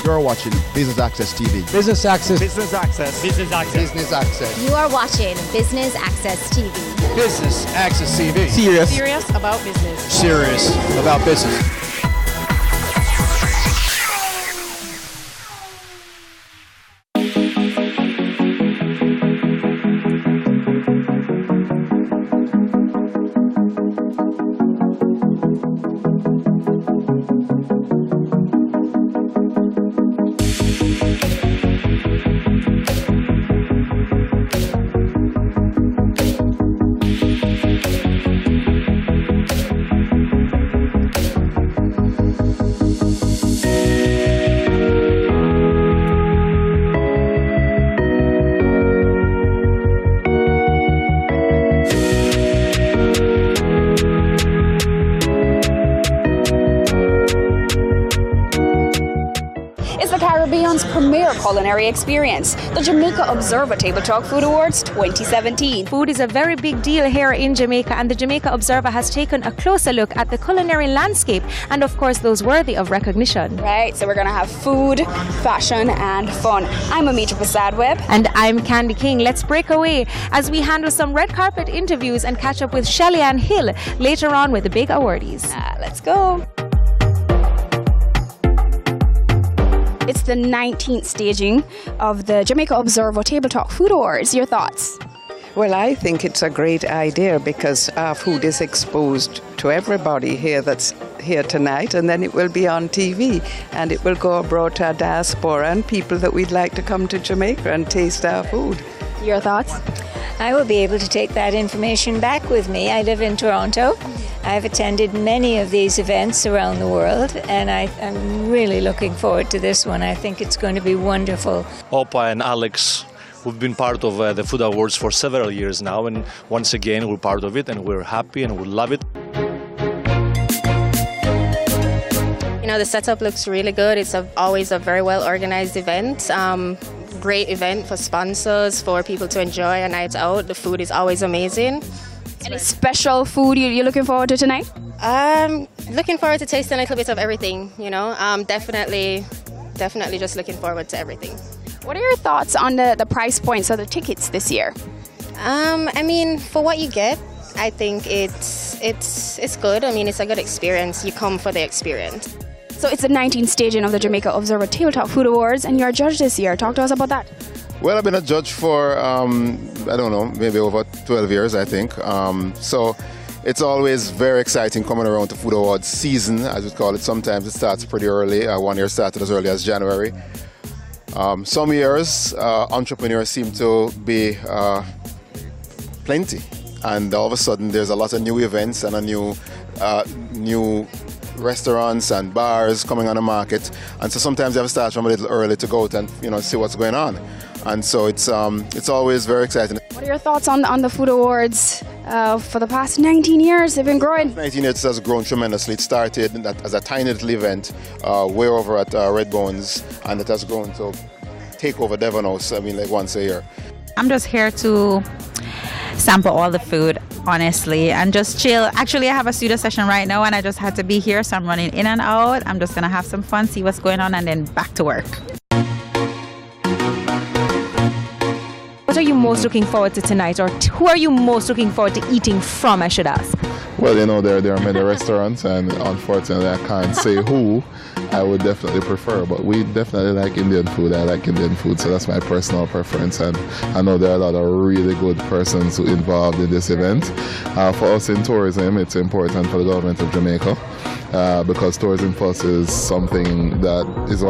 You're watching Business Access TV. Business Access. Business Access. Business Access. Business Access. You are watching Business Access TV. Business Access TV. Serious about business. Serious about business. Caribbean's premier culinary experience, the Jamaica Observer Table Talk Food Awards 2017. Food is a very big deal here in Jamaica, and the Jamaica Observer has taken a closer look at the culinary landscape and, of course, those worthy of recognition. Right, so we're going to have food, fashion, and fun. I'm Amita Prasad-Webb. And I'm Candy King. Let's break away as we handle some red carpet interviews and catch up with Shelly-Ann Hill later on with the big awardees. Let's go. It's the 19th staging of the Jamaica Observer Table Talk Food Awards. Your thoughts? Well, I think it's a great idea because our food is exposed to everybody here that's here tonight, and then it will be on TV and it will go abroad to our diaspora and people that we'd like to come to Jamaica and taste our food. Your thoughts? I will be able to take that information back with me. I live in Toronto. I've attended many of these events around the world, and I'm really looking forward to this one. I think it's going to be wonderful. Opa and Alex, we've been part of the Food Awards for several years now, and once again we're part of it, and we're happy and we love it. You know, the setup looks really good. It's always a very well organized event. Great event for sponsors, for people to enjoy a night out. The food is always amazing. Any special food you're looking forward to tonight? Looking forward to tasting a little bit of everything, you know. Definitely just looking forward to everything. What are your thoughts on the price points of the tickets this year? I mean, for what you get, I think it's good. I mean, it's a good experience. You come for the experience. So it's the 19th staging of the Jamaica Observer Table Talk Food Awards, and you're a judge this year. Talk to us about that. Well, I've been a judge for, I don't know, maybe over 12 years, I think. So it's always very exciting coming around to Food Awards season, as we call it. Sometimes it starts pretty early. One year started as early as January. Some years, entrepreneurs seem to be plenty. And all of a sudden, there's a lot of new events and a new restaurants and bars coming on the market, and so sometimes you have to start from a little early to go out and see what's going on, and so it's always very exciting. What are your thoughts on the Food Awards for the past 19 years? They've been growing. 19 years has grown tremendously. It started as a tiny little event way over at Red Bones, and it has grown to take over Devon House. I mean, like once a year. I'm just here to sample all the food, honestly, and just chill. Actually, I have a studio session right now and I just had to be here, so I'm running in and out. I'm just gonna have some fun, see what's going on, and then back to work. What are you most looking forward to tonight, or who are you most looking forward to eating from, I should ask? Well, there are many restaurants, and unfortunately I can't say who I would definitely prefer, but we definitely like Indian food. I like Indian food, so that's my personal preference, and I know there are a lot of really good persons who involved in this event. For us in tourism, it's important for the government of Jamaica, because Tourism Plus is something that is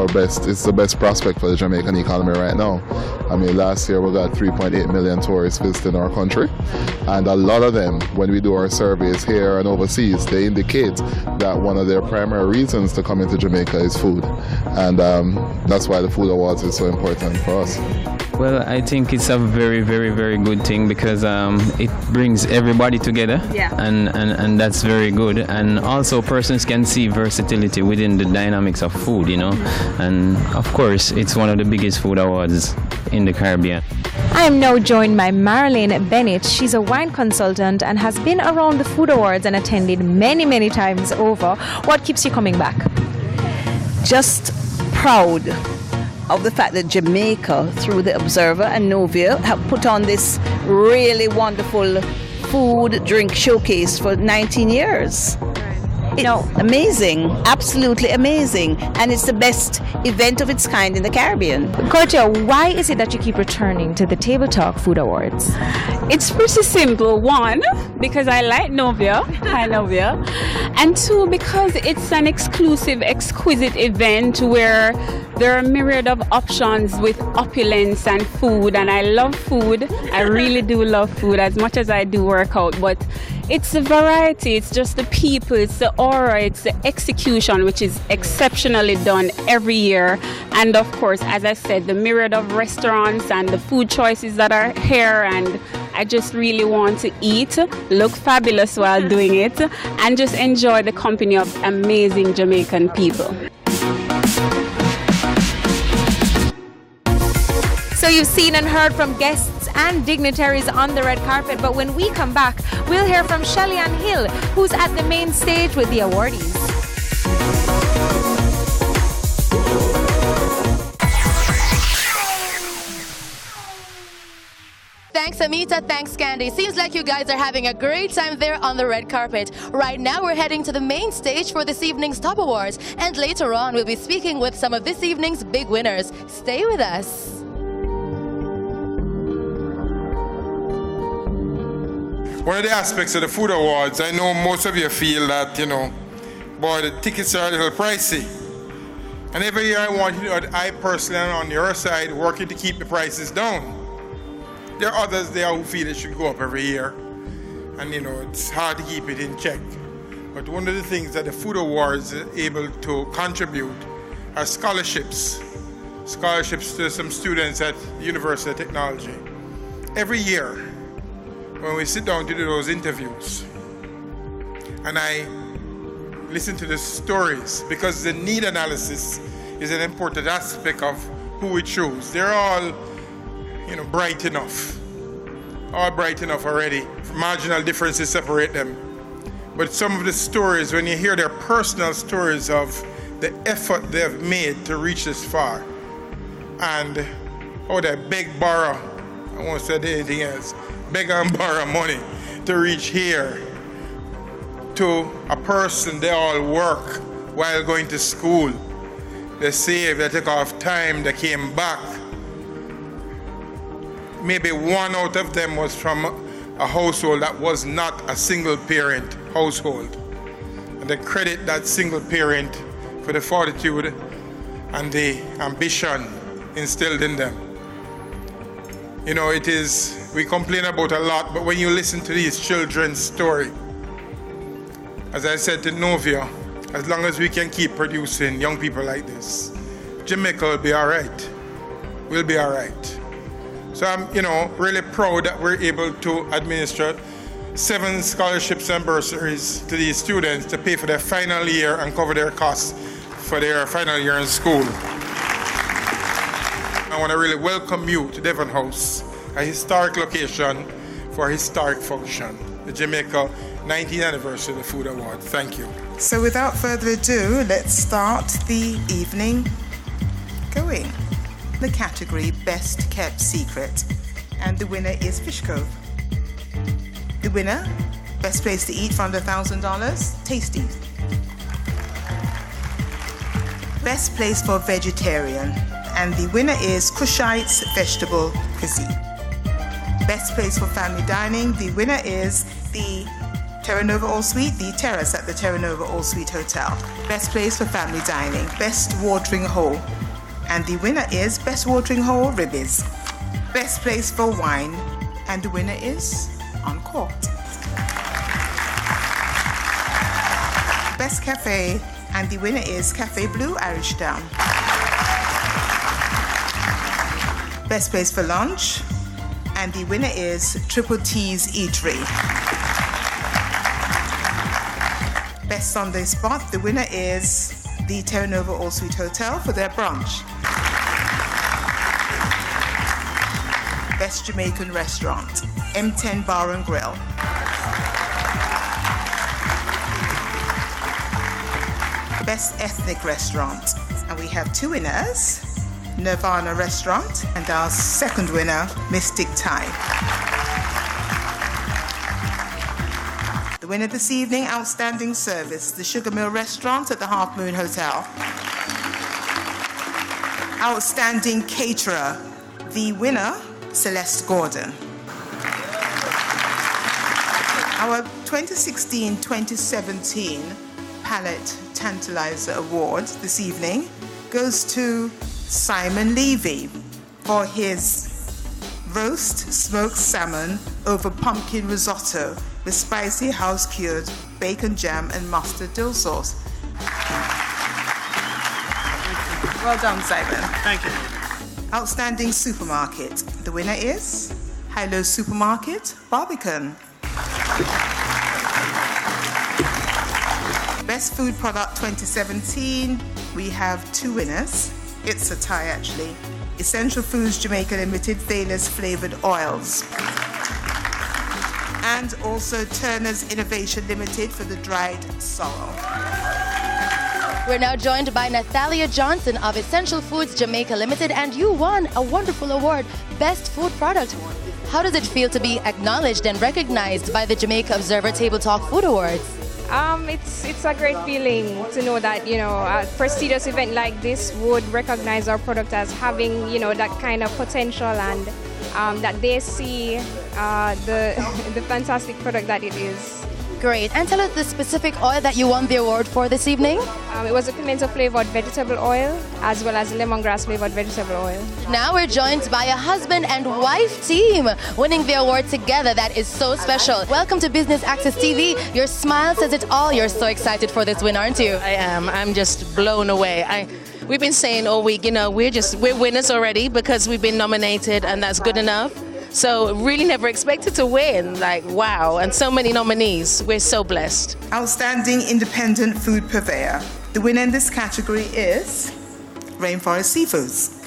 it's the best prospect for the Jamaican economy right now. I mean, last year we got 3.8 million tourists visiting our country, and a lot of them, when we do our surveys here and overseas, they indicate that one of their primary reasons to come into Jamaica is food, and that's why the Food Awards is so important for us. Well, I think it's a very, very, very good thing because it brings everybody together, and that's very good. And also persons can see versatility within the dynamics of food, and of course it's one of the biggest food awards in the Caribbean. I am now joined by Marilyn Bennett. She's a wine consultant and has been around the Food Awards and attended many, many times over. What keeps you coming back? Just proud of the fact that Jamaica, through the Observer and Novia, have put on this really wonderful food, drink showcase for 19 years. Amazing, absolutely amazing, and it's the best event of its kind in the Caribbean. Kotia, why is it that you keep returning to the Table Talk Food Awards? It's pretty simple. One, because I like Novia, and two, because it's an exclusive, exquisite event where there are a myriad of options with opulence and food, and I love food. I really do love food as much as I do work out, but it's the variety, it's just the people, it's the aura, it's the execution, which is exceptionally done every year. And of course, as I said, the myriad of restaurants and the food choices that are here, and I just really want to eat, look fabulous while doing it, and just enjoy the company of amazing Jamaican people. So you've seen and heard from guests and dignitaries on the red carpet, but when we come back, we'll hear from Shelly-Ann Hill, who's at the main stage with the awardees. Thanks, Amita. Thanks, Candy. Seems like you guys are having a great time there on the red carpet. Right now, we're heading to the main stage for this evening's Top Awards, and later on, we'll be speaking with some of this evening's big winners. Stay with us. One of the aspects of the Food Awards, I know most of you feel that, boy, the tickets are a little pricey. And every year I want you to know that I personally am on your side working to keep the prices down. There are others there who feel it should go up every year. And, it's hard to keep it in check. But one of the things that the Food Awards is able to contribute are scholarships. Scholarships to some students at the University of Technology. Every year, when we sit down to do those interviews, and I listen to the stories, because the need analysis is an important aspect of who we choose. They're all, bright enough. All bright enough already. Marginal differences separate them. But some of the stories, when you hear their personal stories of the effort they've made to reach this far, and they beg, borrow, I won't say anything else, beg and borrow money to reach here, to a person they all work while going to school. They save, they took off time, they came back. Maybe one out of them was from a household that was not a single parent household. And they credit that single parent for the fortitude and the ambition instilled in them. We complain about a lot, but when you listen to these children's story, as I said to Novia, as long as we can keep producing young people like this, Jamaica will be all right. We'll be all right. So I'm, really proud that we're able to administer 7 scholarships and bursaries to these students to pay for their final year and cover their costs for their final year in school. I want to really welcome you to Devon House, a historic location for a historic function, the Jamaica 19th anniversary of the Food Awards. Thank you. So without further ado, let's start the evening going. The category Best Kept Secret, and the winner is Fish Cove. The winner, best place to eat for under $1,000, Tasty. Best place for vegetarian, and the winner is Cushite's Vegetable Cuisine. Best place for family dining, the winner is the Terra Nova All Suite, the terrace at the Terra Nova All Suite Hotel. Best place for family dining, Best Watering Hole, and the winner is Best Watering Hole Ribbies. Best place for wine, and the winner is Encore. Best cafe, and the winner is Cafe Blue Irish Town. Best place for lunch, and the winner is Triple T's Eatery. Best Sunday spot, the winner is the Terra Nova All Suite Hotel for their brunch. Best Jamaican restaurant, M10 Bar and Grill. Best ethnic restaurant, And we have two winners, Nirvana Restaurant and our second winner, Mystic Thai. The winner this evening, outstanding service, the Sugar Mill Restaurant at the Half Moon Hotel. Outstanding caterer, the winner, Celeste Gordon. Our 2016-2017 Palate Tantalizer Award this evening goes to Simon Levy for his roast smoked salmon over pumpkin risotto with spicy house-cured bacon jam and mustard dill sauce. Well done, Simon. Thank you. Outstanding supermarket. The winner is Hilo Supermarket, Barbican. Best Food Product 2017, we have two winners. It's a tie, actually. Essential Foods Jamaica Limited Thaler's Flavored Oils. And also Turner's Innovation Limited for the dried sorrel. We're now joined by Nathalia Johnson of Essential Foods Jamaica Limited, and you won a wonderful award, Best Food Product. How does it feel to be acknowledged and recognized by the Jamaica Observer Table Talk Food Awards? It's a great feeling to know that, you know, a prestigious event like this would recognize our product as having, you know, that kind of potential, and that they see the fantastic product that it is. Great. And tell us the specific oil that you won the award for this evening. It was a pimento flavored vegetable oil as well as lemongrass flavored vegetable oil. Now we're joined by a husband and wife team winning the award together. That is so special. Welcome to Business Access TV. Your smile says it all. You're so excited for this win, aren't you? I am. I'm just blown away. We've been saying all week, you know, we're winners already because we've been nominated, and that's good enough. So really never expected to win, like wow, and so many nominees. We're so blessed. Outstanding Independent Food Purveyor. The winner in this category is Rainforest Seafoods.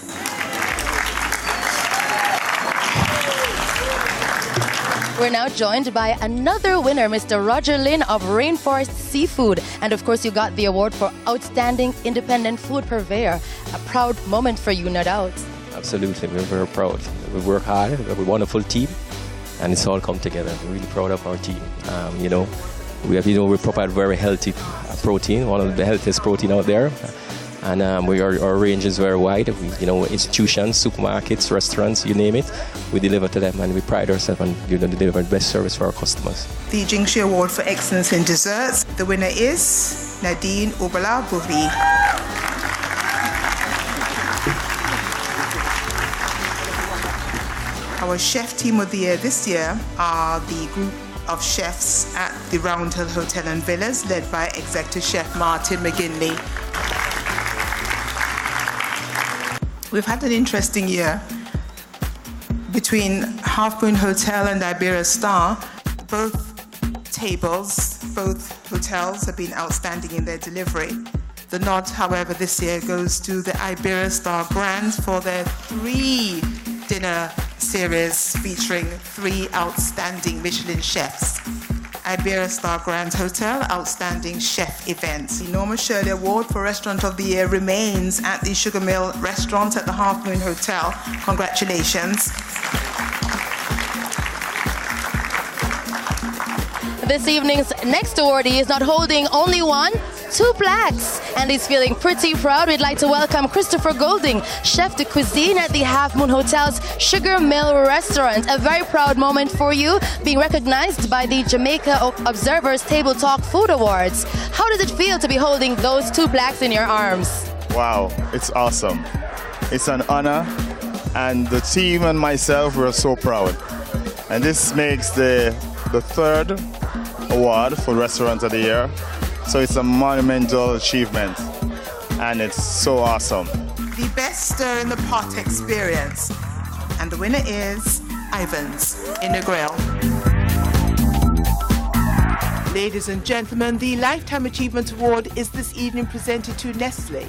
We're now joined by another winner, Mr. Roger Lynn of Rainforest Seafood. And of course, you got the award for Outstanding Independent Food Purveyor. A proud moment for you, no doubt. Absolutely, we're very proud. We work hard, we have a wonderful team, and it's all come together. We're really proud of our team. We provide very healthy protein, one of the healthiest protein out there. And our range is very wide. Institutions, supermarkets, restaurants, you name it, we deliver to them, and we pride ourselves on delivering the best service for our customers. The Jingshi Award for Excellence in Desserts. The winner is Nadine Obala-Buri. Our chef team of the year this year are the group of chefs at the Roundhill Hotel and Villas, led by Executive Chef Martin McGinley. We've had an interesting year between Half Moon Hotel and Iberia Star. Both hotels have been outstanding in their delivery. The nod, however, this year goes to the Iberia Star Grand for their 3-dinner series featuring 3 outstanding Michelin chefs. Iberia Star Grand Hotel Outstanding Chef Events. The Norma Shirley Award for Restaurant of the Year remains at the Sugar Mill Restaurant at the Half Moon Hotel. Congratulations. This evening's next awardee is not holding only 2 plaques, and he's feeling pretty proud. We'd like to welcome Christopher Golding, Chef de Cuisine at the Half Moon Hotel's Sugar Mill Restaurant. A very proud moment for you, being recognized by the Jamaica Observer's Table Talk Food Awards. How does it feel to be holding those 2 plaques in your arms? Wow, it's awesome. It's an honor, and the team and myself, we're so proud. And this makes the 3rd award for Restaurant of the Year. So it's a monumental achievement, and it's so awesome. The best stir in the pot experience. And the winner is Ivans in the Grill. Ladies and gentlemen, the Lifetime Achievement Award is this evening presented to Nestle,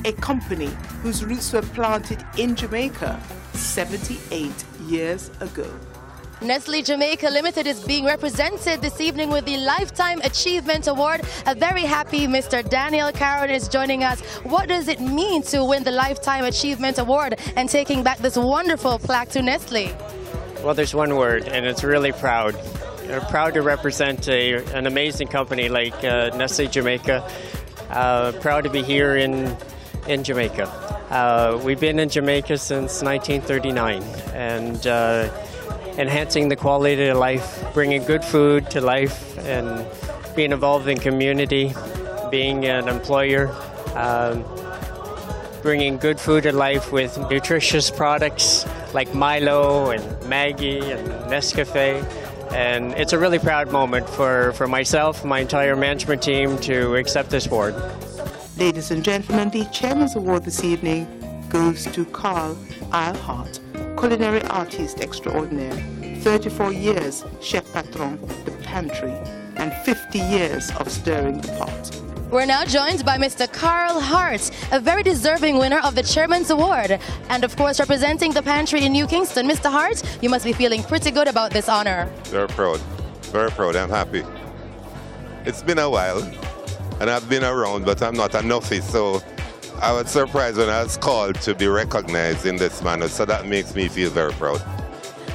a company whose roots were planted in Jamaica 78 years ago. Nestle Jamaica Limited is being represented this evening with the Lifetime Achievement Award. A very happy Mr. Daniel Caron is joining us. What does it mean to win the Lifetime Achievement Award and taking back this wonderful plaque to Nestle? Well, there's one word, and it's really proud. We're proud to represent an amazing company like Nestle Jamaica. Proud to be here in Jamaica. We've been in Jamaica since 1939, and enhancing the quality of life, bringing good food to life, and being involved in community, being an employer, bringing good food to life with nutritious products like Milo and Maggie and Nescafe. And it's a really proud moment for myself, my entire management team to accept this award. Ladies and gentlemen, the Chairman's Award this evening goes to Carl Eilhart, culinary artist extraordinaire, 34 years chef patron, the pantry, and 50 years of stirring the pot. We're now joined by Mr. Carl Hart, a very deserving winner of the Chairman's Award, and of course representing the pantry in New Kingston. Mr. Hart, you must be feeling pretty good about this honor. Very proud, I'm happy. It's been a while, and I've been around, but I'm not a novice, so I was surprised when I was called to be recognized in this manner, so that makes me feel very proud.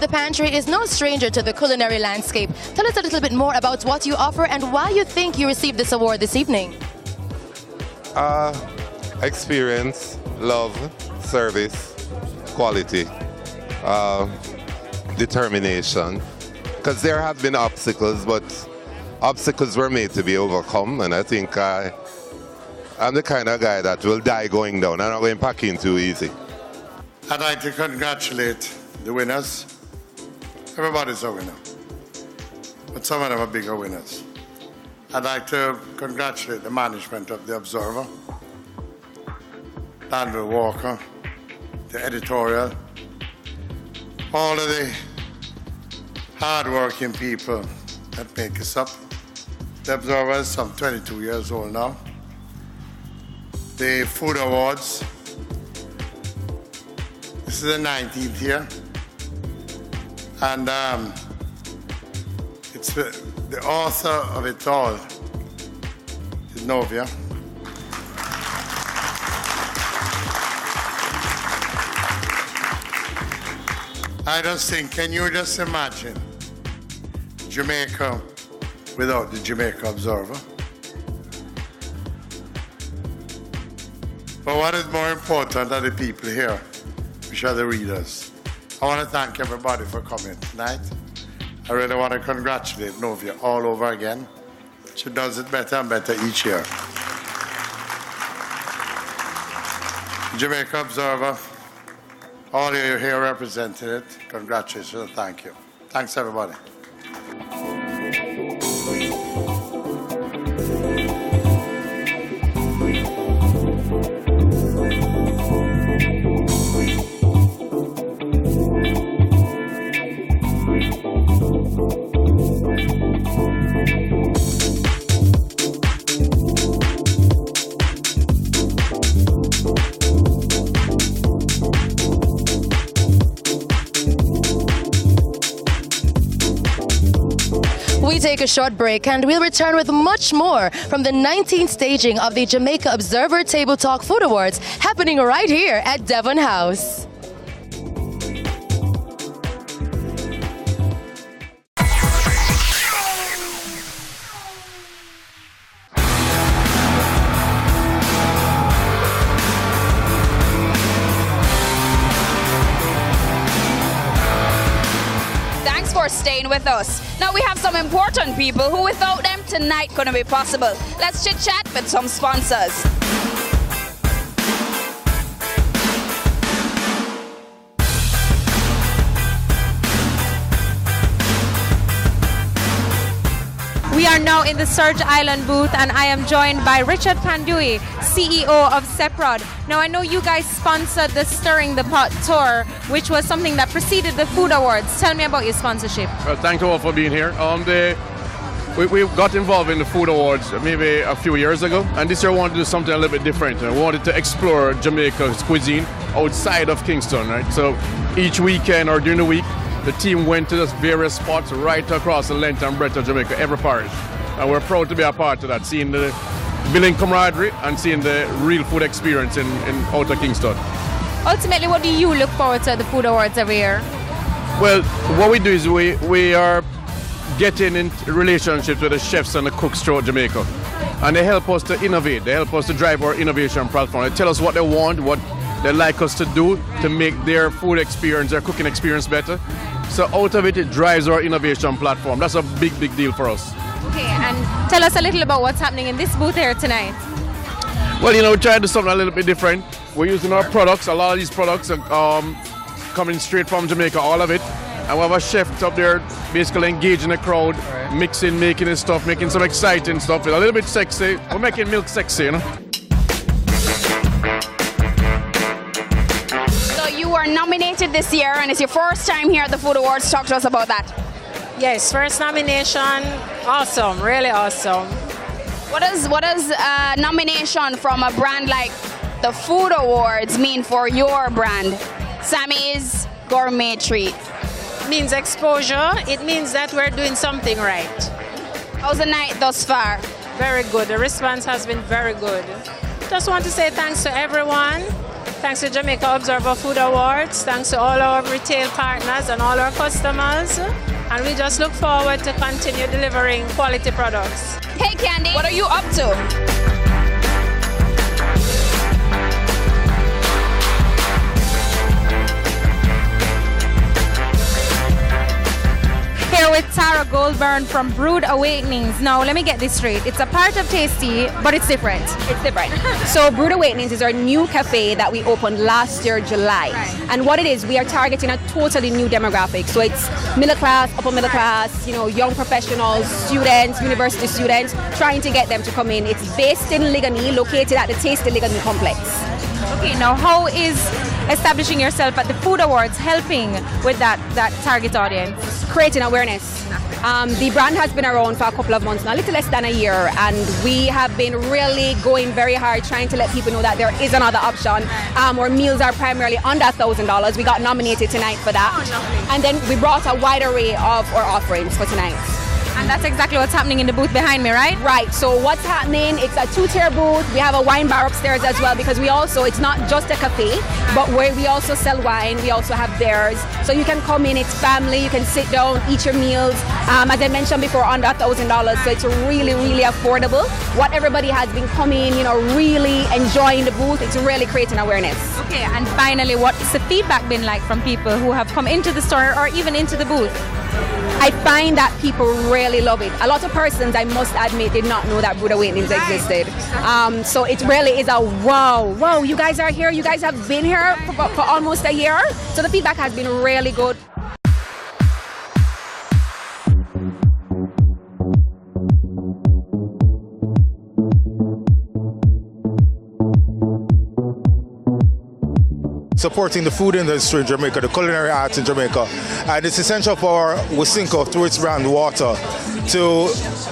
The pantry is no stranger to the culinary landscape. Tell us a little bit more about what you offer and why you think you received this award this evening. Experience, love, service, quality, determination. Because there have been obstacles, but obstacles were made to be overcome, and I think I'm the kind of guy that will die going down. I'm not going packing too easy. I'd like to congratulate the winners. Everybody's a winner, but some of them are bigger winners. I'd like to congratulate the management of The Observer, Danville Walker, the editorial, all of the hard-working people that make us up. The Observer is some 22 years old now. The Food Awards, this is the 19th year. And it's the author of it all is Novia. I just think, can you just imagine Jamaica without the Jamaica Observer? But what is more important are the people here, which are the readers. I want to thank everybody for coming tonight. I really want to congratulate Novia all over again. She does it better and better each year. Jamaica Observer, all of you here represented it. Congratulations and thank you. Thanks, everybody. We take a short break and we'll return with much more from the 19th staging of the Jamaica Observer Table Talk Food Awards happening right here at Devon House. For staying with us. Now we have some important people who without them tonight couldn't be possible. Let's chit chat with some sponsors. We are now in the Surge Island booth and I am joined by Richard Pandui, CEO of Seprod. Now I know you guys sponsored the Stirring the Pot tour, which was something that preceded the Food Awards. Tell me about your sponsorship. Well, thank you all for being here. We got involved in the Food Awards maybe a few years ago, and this year we wanted to do something a little bit different. We wanted to explore Jamaica's cuisine outside of Kingston, right? So each weekend or during the week, the team went to those various spots right across the length and breadth of Jamaica, every parish. And we're proud to be a part of that, seeing the building camaraderie and seeing the real food experience in Outer Kingston. Ultimately, what do you look forward to at the Food Awards every year? Well, what we do is we are getting in relationships with the chefs and the cooks throughout Jamaica. And they help us to innovate. They help us to drive our innovation platform. They tell us what they want, what they like us to do to make their food experience, their cooking experience better. So out of it, it drives our innovation platform. That's a big, big deal for us. Okay, and tell us a little about what's happening in this booth here tonight. Well, we try to do something a little bit different. We're using our products. A lot of these products are coming straight from Jamaica, all of it. And we have a chef up there basically engaging the crowd, mixing, making his stuff, making some exciting stuff. It's a little bit sexy. We're making milk sexy, So you were nominated this year, and it's your first time here at the Food Awards. Talk to us about that. Yes, first nomination. Awesome, really awesome. What does a nomination from a brand like the Food Awards mean for your brand, Sammy's Gourmet Treat? It means exposure. It means that we're doing something right. How's the night thus far? Very good. The response has been very good. Just want to say thanks to everyone. Thanks to Jamaica Observer Food Awards. Thanks to all our retail partners and all our customers. And we just look forward to continue delivering quality products. Hey Candy, what are you up to? Here with Tara Goldburn from Brood Awakenings. Now, let me get this straight. It's a part of Tasty, but it's different. It's different. So Brood Awakenings is our new cafe that we opened last year, July. Right. And what it is, we are targeting a totally new demographic. So it's middle class, upper middle class, young professionals, students, university students, trying to get them to come in. It's based in Ligani, located at the Tasty Ligani complex. Okay, now how is establishing yourself at the Food Awards helping with that target audience? Creating awareness. The brand has been around for a couple of months now, a little less than a year, and we have been really going very hard trying to let people know that there is another option. Our meals are primarily under $1,000. We got nominated tonight for that. And then we brought a wide array of our offerings for tonight. And that's exactly what's happening in the booth behind me, right? Right. So what's happening, it's a two-tier booth. We have a wine bar upstairs as well, because it's not just a cafe, but where we also sell wine. We also have beers. So you can come in, it's family, you can sit down, eat your meals. As I mentioned before, under $1,000. So it's really, really affordable. What everybody has been coming, really enjoying the booth. It's really creating awareness. Okay, and finally, what's the feedback been like from people who have come into the store or even into the booth? I find that people really love it. A lot of persons, I must admit, did not know that Brood Awakenings existed. So it really is a wow, you guys are here. You guys have been here for almost a year. So the feedback has been really good. Supporting the food industry in Jamaica, the culinary arts in Jamaica. And it's essential for Wisynco, through its brand water, to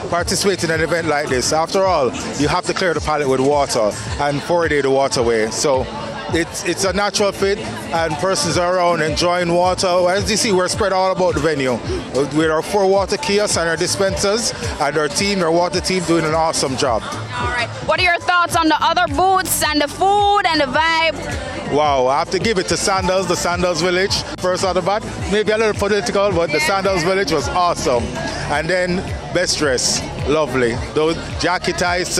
participate in an event like this. After all, you have to clear the palate with water and fluoridate the waterway. So it's a natural fit, and persons are around enjoying water. As you see, we're spread all about the venue with our 4 water kiosks and our dispensers, and our water team doing an awesome job. All right. What are your thoughts on the other booths and the food and the vibe? Wow, I have to give it to Sandals, the Sandals Village. First out of bat, maybe a little political, but the Sandals Village was awesome. And then Best Dress, lovely. Those jacket ties.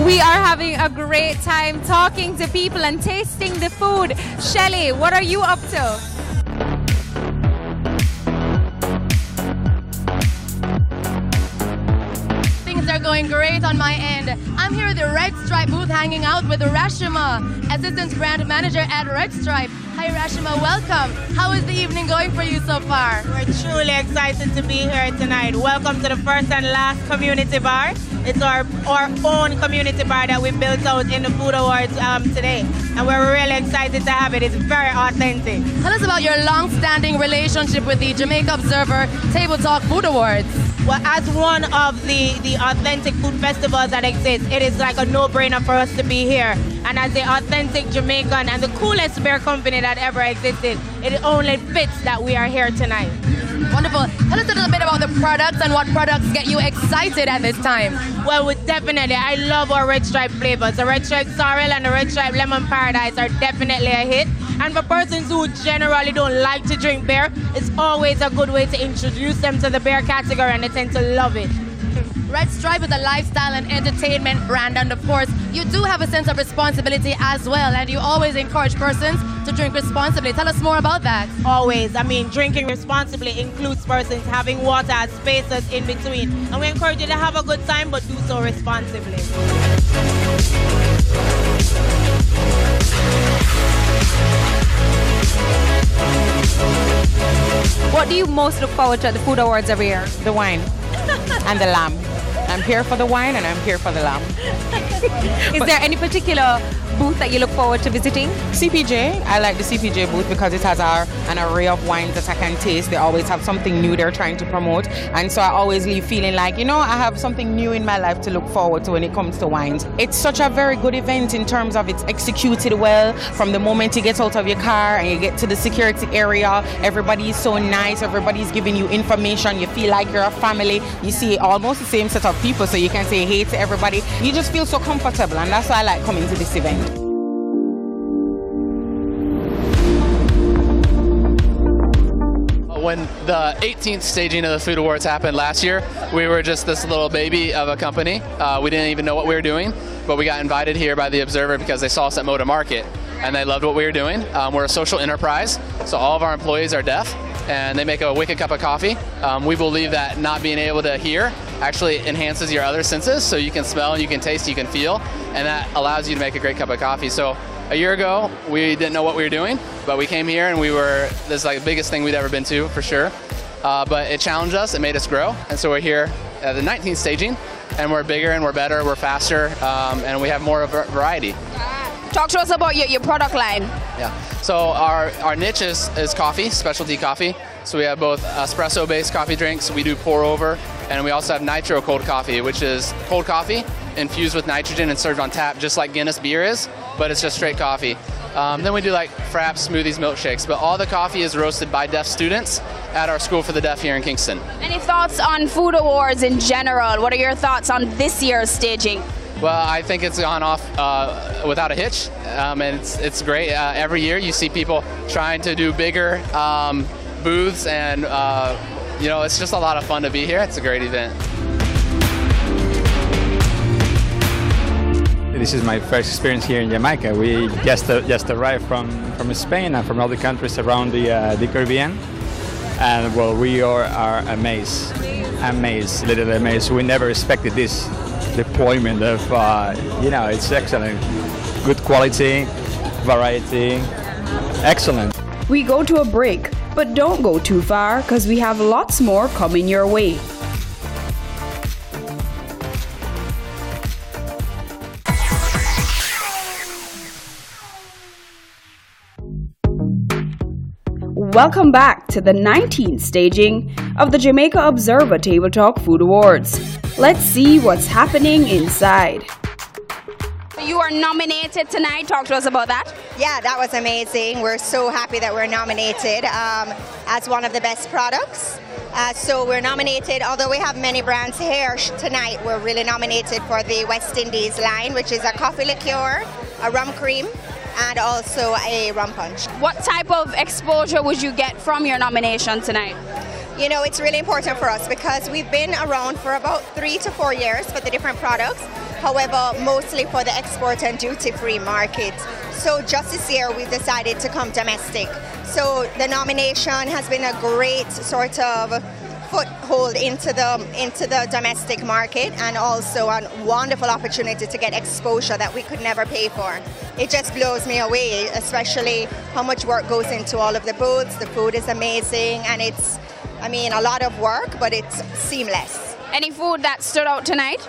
We are having a great time talking to people and tasting the food. Shelly, what are you up to? Things are going great on my end. I'm here at the Red Stripe booth hanging out with Rashima, Assistant Brand Manager at Red Stripe. Hi Rashima, welcome. How is the evening going for you so far? We're truly excited to be here tonight. Welcome to the first and last community bar. It's our own community bar that we built out in the Food Awards today. And we're really excited to have it. It's very authentic. Tell us about your long-standing relationship with the Jamaica Observer Table Talk Food Awards. Well, as one of the authentic food festivals that exist, it is like a no-brainer for us to be here. And as the authentic Jamaican and the coolest beer company that ever existed, it only fits that we are here tonight. Wonderful. Tell us a little bit about the products and what products get you excited at this time. Well, definitely, I love our Red Stripe flavors. The Red Stripe Sorrel and the Red Stripe Lemon Paradise are definitely a hit. And for persons who generally don't like to drink beer, it's always a good way to introduce them to the beer category, and they tend to love it. Red Stripe is a lifestyle and entertainment brand, and of course, you do have a sense of responsibility as well, and you always encourage persons to drink responsibly. Tell us more about that. Always. I mean, drinking responsibly includes persons having water as spaces in between. And we encourage you to have a good time, but do so responsibly. What do you most look forward to at the Food Awards every year? The wine and the lamb. I'm here for the wine and I'm here for the lamb. Is there any particular booth that you look forward to visiting? CPJ. I like the CPJ booth because it has an array of wines that I can taste. They always have something new they're trying to promote. And so I always leave feeling like, I have something new in my life to look forward to when it comes to wines. It's such a very good event in terms of it's executed well. From the moment you get out of your car and you get to the security area, everybody is so nice. Everybody's giving you information. You feel like you're a family. You see almost the same set of people, so you can say hey to everybody. You just feel so comfortable, and that's why I like coming to this event. When the 18th staging of the Food Awards happened last year, we were just this little baby of a company. We didn't even know what we were doing, but we got invited here by the Observer because they saw us at Moda Market, and they loved what we were doing. We're a social enterprise, so all of our employees are deaf, and they make a wicked cup of coffee. We believe that not being able to hear actually enhances your other senses, so you can smell, you can taste, you can feel, and that allows you to make a great cup of coffee. So a year ago, we didn't know what we were doing, but we came here and this is like the biggest thing we'd ever been to, for sure. But it challenged us, it made us grow, and so we're here at the 19th staging, and we're bigger and we're better, we're faster, and we have more variety. Talk to us about your product line. Yeah, so our niche is coffee, specialty coffee. So we have both espresso-based coffee drinks, we do pour over, and we also have nitro cold coffee, which is cold coffee infused with nitrogen and served on tap, just like Guinness beer is, but it's just straight coffee. Then we do like fraps, smoothies, milkshakes, but all the coffee is roasted by deaf students at our School for the Deaf here in Kingston. Any thoughts on Food Awards in general? What are your thoughts on this year's staging? Well, I think it's gone off without a hitch, and it's great. Every year you see people trying to do bigger booths, and it's just a lot of fun to be here. It's a great event. This is my first experience here in Jamaica. We just arrived from Spain and from other countries around the Caribbean, and well, we are amazed, literally amazed. We never expected this deployment of, it's excellent, good quality, variety, excellent. We go to a break, but don't go too far because we have lots more coming your way. Welcome back to the 19th staging of the Jamaica Observer Table Talk Food Awards. Let's see what's happening inside. You are nominated tonight. Talk to us about that. Yeah, that was amazing. We're so happy that we're nominated as one of the best products. So we're nominated, although we have many brands here tonight, we're really nominated for the West Indies line, which is a coffee liqueur, a rum cream, and also a rum punch. What type of exposure would you get from your nomination tonight? You know, it's really important for us because we've been around for about 3 to 4 years for the different products. However, mostly for the export and duty-free market. So just this year, we decided to come domestic. So the nomination has been a great sort of foothold into the domestic market, and also a wonderful opportunity to get exposure that we could never pay for. It just blows me away, especially how much work goes into all of the booths. The food is amazing, and it's, I mean, a lot of work, but it's seamless. Any food that stood out tonight?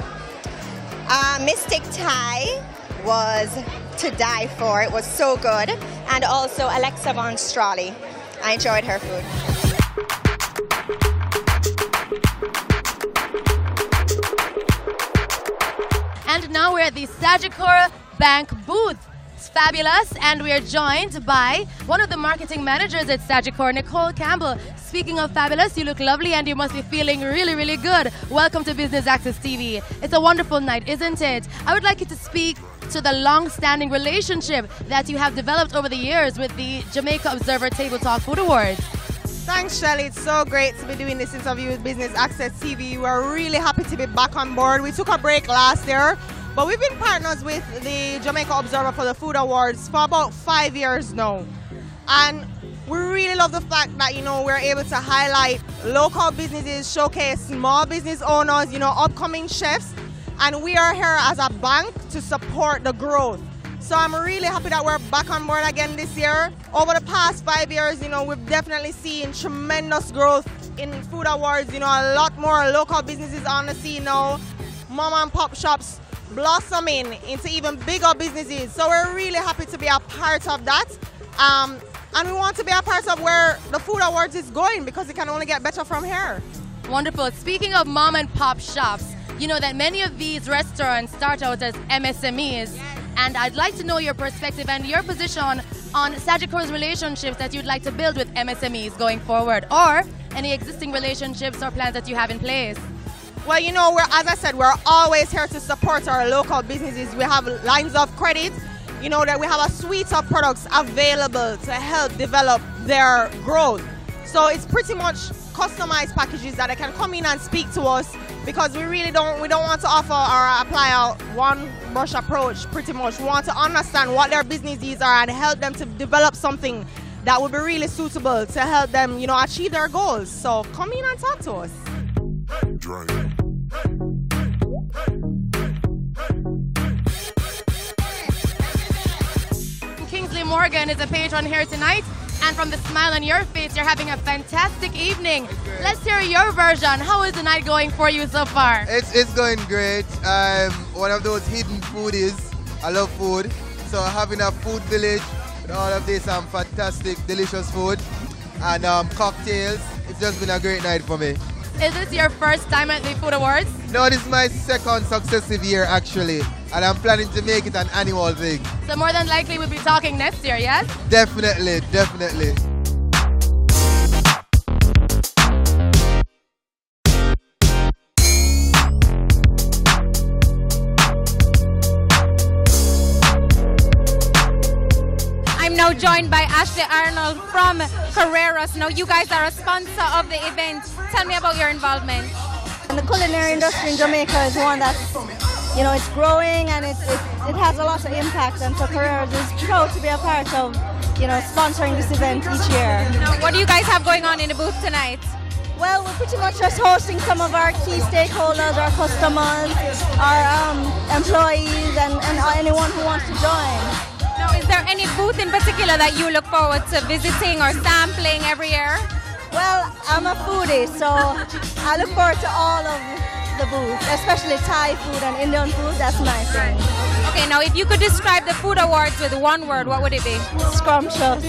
Mystic Thai was to die for. It was so good. And also Alexa Von Straley. I enjoyed her food. And now we're at the Sagicor Bank booth. It's fabulous, and we are joined by one of the marketing managers at Sagicor, Nicole Campbell. Speaking of fabulous, you look lovely and you must be feeling really, really good. Welcome to Business Access TV. It's a wonderful night, isn't it? I would like you to speak to the long-standing relationship that you have developed over the years with the Jamaica Observer Table Talk Food Awards. Thanks, Shelley. It's so great to be doing this interview with Business Access TV. We're really happy to be back on board. We took a break last year, but we've been partners with the Jamaica Observer for the Food Awards for about 5 years now. And we really love the fact that, you know, we're able to highlight local businesses, showcase small business owners, you know, upcoming chefs. And we are here as a bank to support the growth. So I'm really happy that we're back on board again this year. Over the past 5 years, you know, we've definitely seen tremendous growth in food awards. You know, a lot more local businesses on the scene now. Mom and pop shops blossoming into even bigger businesses. So we're really happy to be a part of that. And we want to be a part of where the food awards is going, because it can only get better from here. Wonderful. Speaking of mom and pop shops, you know that many of these restaurants start out as MSMEs, and I'd like to know your perspective and your position on Sagicor's relationships that you'd like to build with MSMEs going forward, or any existing relationships or plans that you have in place. Well, you know, as I said, we're always here to support our local businesses. We have lines of credit, you know, that we have a suite of products available to help develop their growth. So it's pretty much customized packages that they can come in and speak to us, because we don't want to offer or apply a one brush approach. Pretty much we want to understand what their business needs are and help them to develop something that would be really suitable to help them, you know, achieve their goals. So come in and talk to us. Kingsley Morgan is a patron here tonight, and from the smile on your face, you're having a fantastic evening. Let's hear your version. How is the night going for you so far? It's going great. I'm one of those hidden foodies. I love food. So having a food village with all of this fantastic, delicious food and cocktails, it's just been a great night for me. Is this your first time at the Food Awards? No, this is my second successive year actually, and I'm planning to make it an annual thing. So more than likely we'll be talking next year, yes? Definitely, definitely. I'm now joined by Ashley Arnold from Carreras. Now you guys are a sponsor of the event. Tell me about your involvement. And the culinary industry in Jamaica is one that's, you know, it's growing, and it has a lot of impact, and so Carreras is proud to be a part of, you know, sponsoring this event each year. What do you guys have going on in the booth tonight? Well, we're pretty much just hosting some of our key stakeholders, our customers, our employees, and anyone who wants to join. Now, is there any booth in particular that you look forward to visiting or sampling every year? Well, I'm a foodie, so I look forward to all of the booths, especially Thai food and Indian food. That's my thing. Okay, now if you could describe the Food Awards with one word, what would it be? Scrumptious.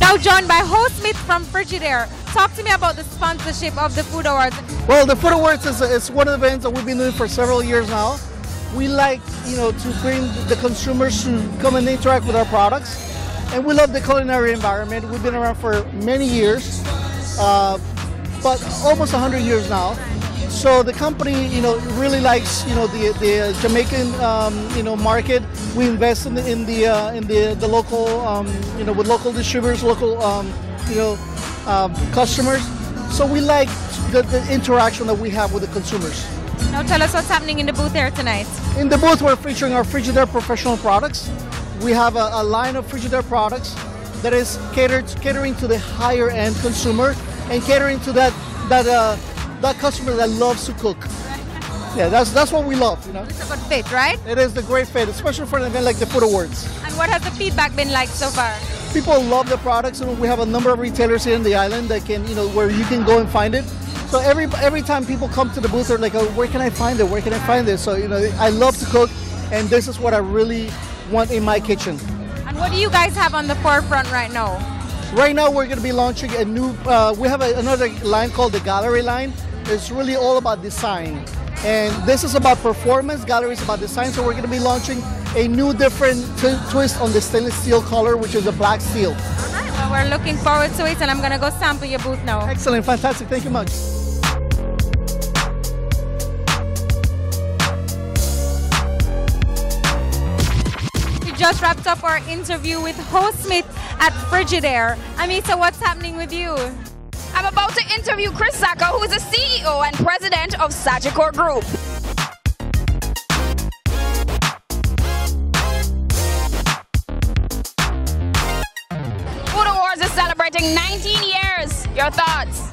Now joined by Host Smith from Frigidaire. Talk to me about the sponsorship of the Food Awards. Well, the Food Awards is one of the events that we've been doing for several years now. We like, you know, to bring the consumers to come and interact with our products. And we love the culinary environment. We've been around for many years, but almost 100 years now. So the company, you know, really likes, you know, the Jamaican, you know, market. We invest in the local, you know, with local distributors, local, you know, customers. So we like the interaction that we have with the consumers. Now tell us what's happening in the booth here tonight. In the booth, we're featuring our Frigidaire professional products. we have a line of Frigidaire products that is catering to the higher end consumer and catering to that customer that loves to cook. Yeah, that's what we love, you know. It's a good fit, right? It is the great fit, especially for an event like the Food Awards. And what has the feedback been like so far? People love the products, and we have a number of retailers here in the island that can, where you can go and find it. So every time people come to the booth, they're like, oh, where can I find it? Where can I find this? So, I love to cook, and this is what I really want in my kitchen. And what do you guys have on the forefront right now? Right now, we're going to be launching a new, we have another line called the Gallery line. It's really all about design. And this is about performance, Gallery is about design, so we're going to be launching a new different twist on the stainless steel color, which is a black steel. All right, well, we're looking forward to it, and I'm going to go sample your booth now. Excellent, fantastic, thank you much. We just wrapped up our interview with Ho Smith at Frigidaire. Amisa, what's happening with you? I'm about to interview Chris Saka, who is the CEO and president of Sagicor Group. Food Awards is celebrating 19 years. Your thoughts?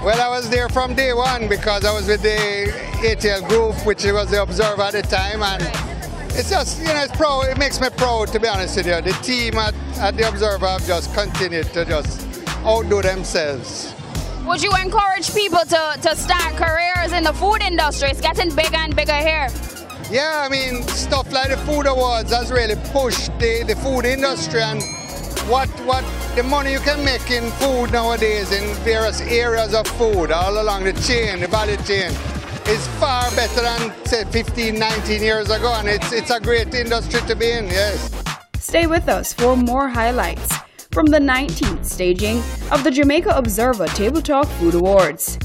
Well, I was there from day one because I was with the ATL Group, which was the Observer at the time, and it's just, it's proud. It makes me proud, to be honest with you. The team at the Observer have just continued to just outdo themselves. Would you encourage people to start careers in the food industry? It's getting bigger and bigger here. Yeah, I mean, stuff like the Food Awards has really pushed the food industry, and what the money you can make in food nowadays in various areas of food all along the chain, the value chain, is far better than, say, 15, 19 years ago, and it's a great industry to be in, yes. Stay with us for more highlights from the 19th staging of the Jamaica Observer Table Talk Food Awards.